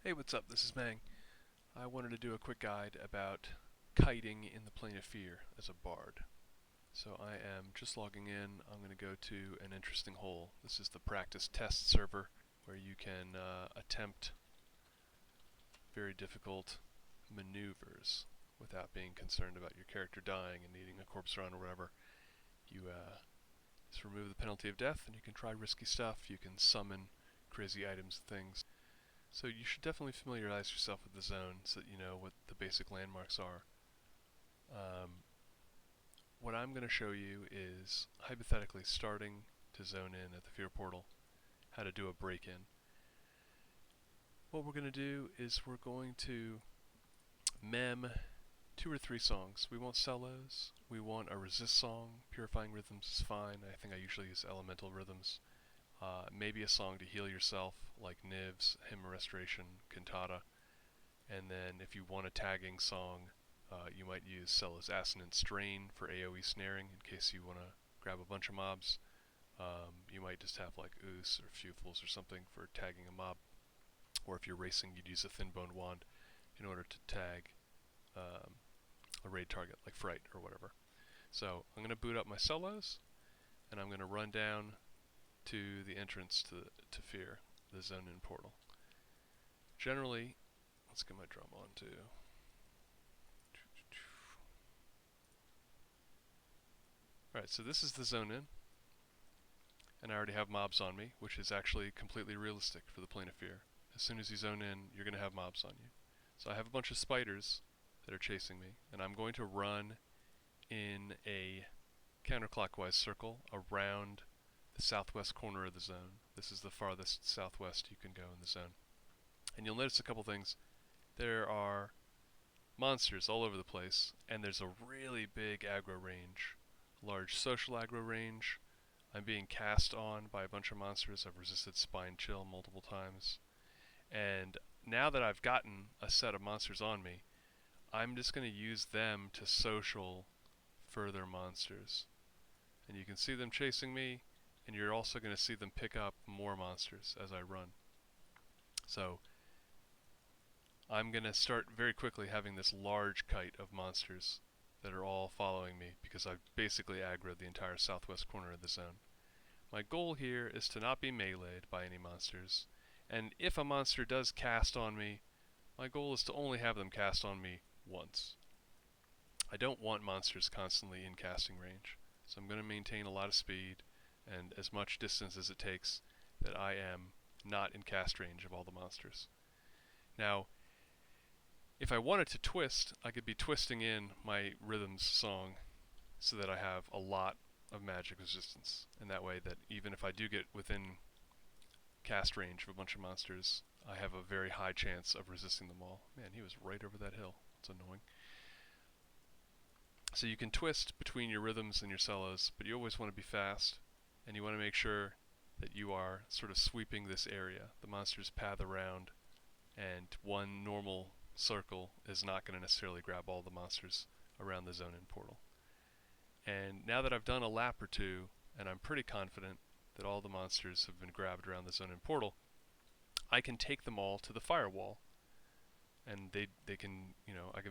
Hey, what's up? This is Mang. I wanted to do a quick guide about kiting in the Plane of Fear as a bard. So I am just logging in. I'm going to go to an interesting hole. This is the practice test server where you can attempt very difficult maneuvers without being concerned about your character dying and needing a corpse run or whatever. You just remove the penalty of death and you can try risky stuff. You can summon crazy items and things. So you should definitely familiarize yourself with the zone so that you know what the basic landmarks are. What I'm going to show you is hypothetically starting to zone in at the Fear Portal, how to do a break-in. What we're going to do is we're going to mem 2 or 3 songs. We want solos, we want a resist song, purifying rhythms is fine. I think I usually use elemental rhythms. Maybe a song to heal yourself, like Niv's, Hymn of Restoration, Cantata. And then if you want a tagging song, you might use Cella's Assonant Strain for AoE snaring in case you want to grab a bunch of mobs. You might just have like Oos or Fufels or something for tagging a mob. Or if you're racing, you'd use a Thin Boned Wand in order to tag a raid target like Fright or whatever. So I'm going to boot up my solos, and I'm going to run down to the entrance to Fear, the zone-in portal. Generally, let's get my drum on too. Alright, so this is the zone-in, and I already have mobs on me, which is actually completely realistic for the Plane of Fear. As soon as you zone in, you're going to have mobs on you. So I have a bunch of spiders that are chasing me, and I'm going to run in a counterclockwise circle around the southwest corner of the zone. This is the farthest southwest you can go in the zone. And you'll notice a couple things. There are monsters all over the place, and there's a really big aggro range. Large social aggro range. I'm being cast on by a bunch of monsters. I've resisted Spine Chill multiple times. And now that I've gotten a set of monsters on me, I'm just going to use them to social further monsters. And you can see them chasing me, and you're also going to see them pick up more monsters as I run. So I'm going to start very quickly having this large kite of monsters that are all following me because I've basically aggroed the entire southwest corner of the zone. My goal here is to not be meleeed by any monsters, and if a monster does cast on me, my goal is to only have them cast on me once. I don't want monsters constantly in casting range, so I'm going to maintain a lot of speed and as much distance as it takes that I am not in cast range of all the monsters. Now, if I wanted to twist, I could be twisting in my rhythms song so that I have a lot of magic resistance, and that way that even if I do get within cast range of a bunch of monsters, I have a very high chance of resisting them all. Man, he was right over that hill. It's annoying. So you can twist between your rhythms and your solos, but you always want to be fast, and you want to make sure that you are sort of sweeping this area. The monsters path around, and one normal circle is not going to necessarily grab all the monsters around the zone-in portal. And now that I've done a lap or two, and I'm pretty confident that all the monsters have been grabbed around the zone-in portal, I can take them all to the firewall. And they can, I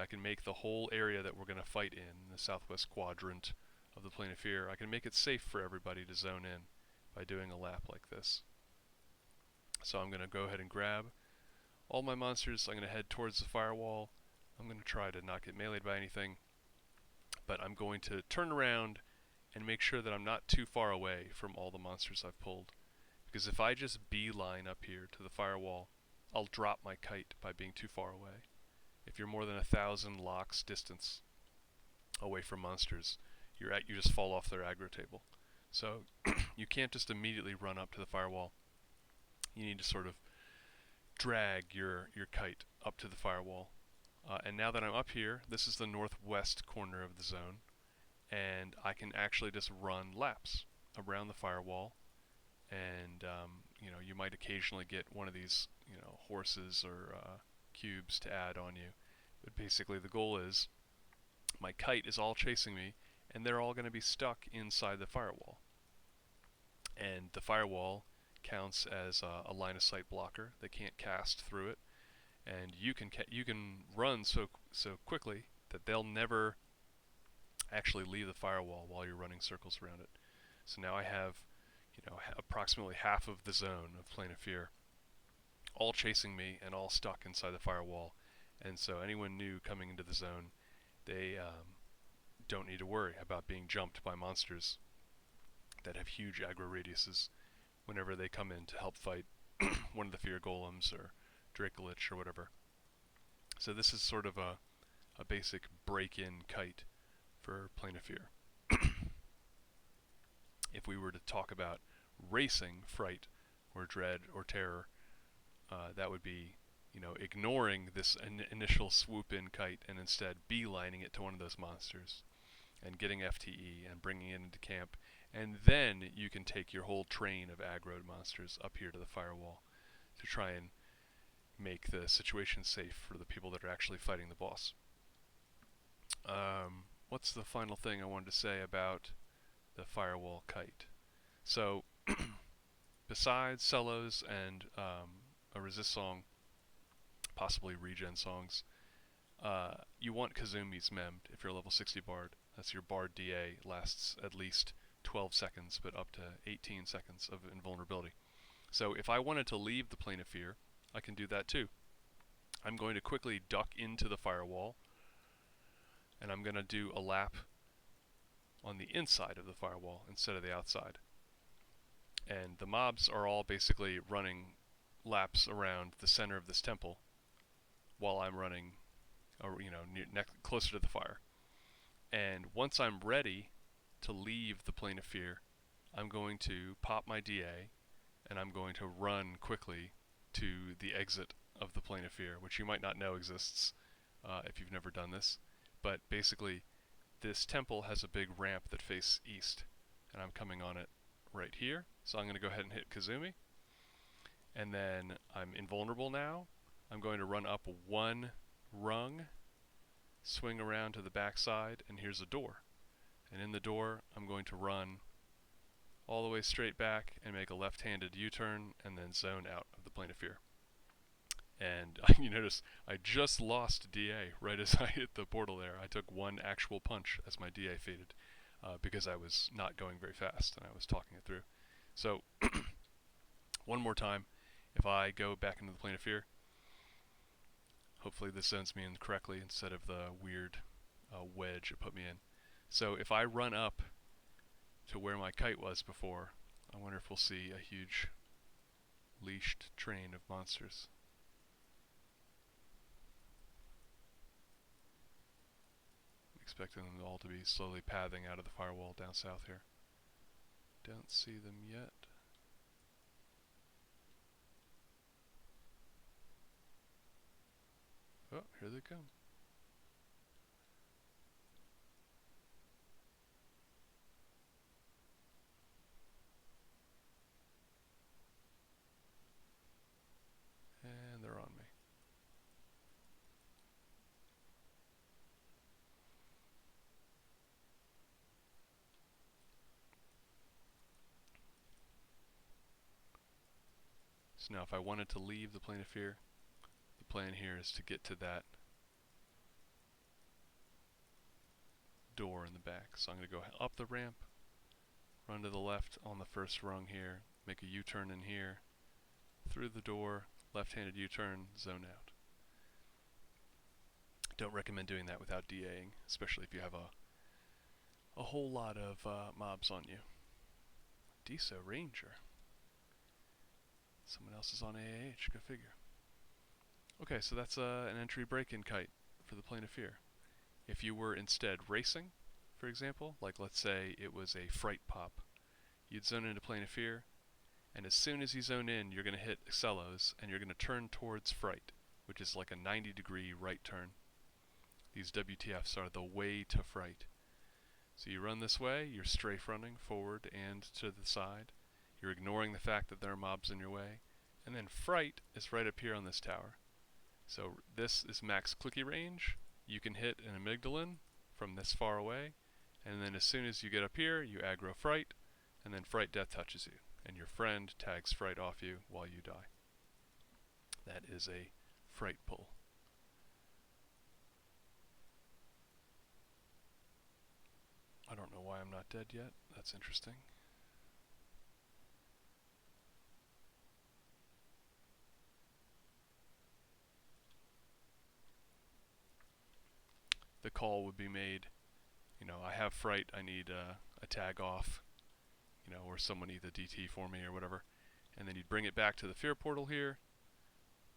can make the whole area that we're going to fight in, the southwest quadrant of the Plane of Fear, I can make it safe for everybody to zone in by doing a lap like this. So I'm going to go ahead and grab all my monsters. I'm going to head towards the firewall. I'm going to try to not get meleeed by anything, but I'm going to turn around and make sure that I'm not too far away from all the monsters I've pulled. Because if I just beeline up here to the firewall, I'll drop my kite by being too far away. If you're more than 1,000 locks distance away from monsters, you just fall off their aggro table. So you can't just immediately run up to the firewall. You need to sort of drag your kite up to the firewall. And now that I'm up here, this is the northwest corner of the zone, and I can actually just run laps around the firewall. And you might occasionally get one of these horses or cubes to add on you, but basically the goal is my kite is all chasing me, and they're all going to be stuck inside the firewall, and the firewall counts as a line of sight blocker. They can't cast through it, and you can run so quickly that they'll never actually leave the firewall while you're running circles around it. So now I have, approximately half of the zone of Plane of Fear, all chasing me and all stuck inside the firewall. And so anyone new coming into the zone, they don't need to worry about being jumped by monsters that have huge aggro radiuses whenever they come in to help fight one of the Fear Golems or Dracolich or whatever. So this is sort of a basic break-in kite for Plane of Fear. If we were to talk about racing fright or dread or terror, that would be, ignoring this initial swoop-in kite and instead beelining it to one of those monsters and getting FTE and bringing it into camp, and then you can take your whole train of aggroed monsters up here to the firewall to try and make the situation safe for the people that are actually fighting the boss. What's the final thing I wanted to say about the firewall kite? So, besides cellos and a resist song, possibly regen songs, you want Kazumi's memmed if you're a level 60 bard. That's your bard DA, lasts at least 12 seconds, but up to 18 seconds of invulnerability. So if I wanted to leave the Plane of Fear, I can do that too. I'm going to quickly duck into the firewall, and I'm going to do a lap on the inside of the firewall instead of the outside. And the mobs are all basically running laps around the center of this temple while I'm running, closer to the fire. And once I'm ready to leave the Plane of Fear, I'm going to pop my DA, and I'm going to run quickly to the exit of the Plane of Fear, which you might not know exists if you've never done this. But basically, this temple has a big ramp that faces east, and I'm coming on it right here. So I'm going to go ahead and hit Kazumi, and then I'm invulnerable now. I'm going to run up one rung, swing around to the back side, and here's a door. And in the door, I'm going to run all the way straight back and make a left-handed U-turn and then zone out of the Plane of Fear. And you notice I just lost DA right as I hit the portal there. I took one actual punch as my DA faded because I was not going very fast and I was talking it through. So one more time, if I go back into the Plane of Fear, hopefully this zones me in correctly instead of the weird wedge it put me in. So if I run up to where my kite was before, I wonder if we'll see a huge leashed train of monsters. Expecting them all to be slowly pathing out of the firewall down south here. Don't see them yet. Oh, here they come. And they're on me. So now if I wanted to leave the Plane of Fear, the plan here is to get to that door in the back. So I'm going to go up the ramp, run to the left on the first rung here, make a U-turn in here, through the door, left-handed U-turn, zone out. Don't recommend doing that without DAing, especially if you have a whole lot of mobs on you. Deso Ranger. Someone else is on AAH, go figure. Okay, so that's an entry break-in kite for the Plane of Fear. If you were instead racing, for example, like let's say it was a fright pop, you'd zone into Plane of Fear, and as soon as you zone in, you're going to hit Excellos, and you're going to turn towards fright, which is like a 90-degree right turn. These WTFs are the way to fright. So you run this way, you're strafe running forward and to the side. You're ignoring the fact that there are mobs in your way. And then fright is right up here on this tower. So this is max clicky range. You can hit an amygdalin from this far away. And then as soon as you get up here, you aggro fright. And then fright death touches you. and your friend tags fright off you while you die. That is a fright pull. I don't know why I'm not dead yet. That's interesting. The call would be made, I have fright, I need a tag off, or someone need the DT for me or whatever. And then you'd bring it back to the fear portal here,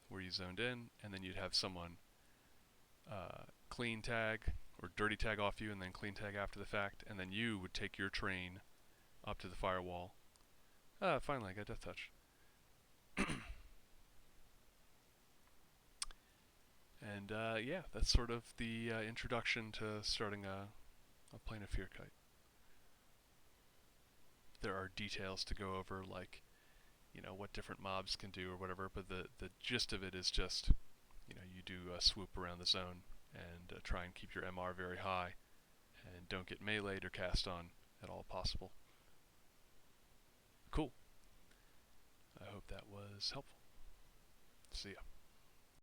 where you zoned in, and then you'd have someone clean tag or dirty tag off you and then clean tag after the fact, and then you would take your train up to the firewall. Finally I got death touch. And yeah, that's sort of the introduction to starting a Plane of Fear kite. There are details to go over, like what different mobs can do or whatever, but the gist of it is just you do a swoop around the zone and try and keep your MR very high and don't get meleeed or cast on at all possible. Cool. I hope that was helpful. See ya.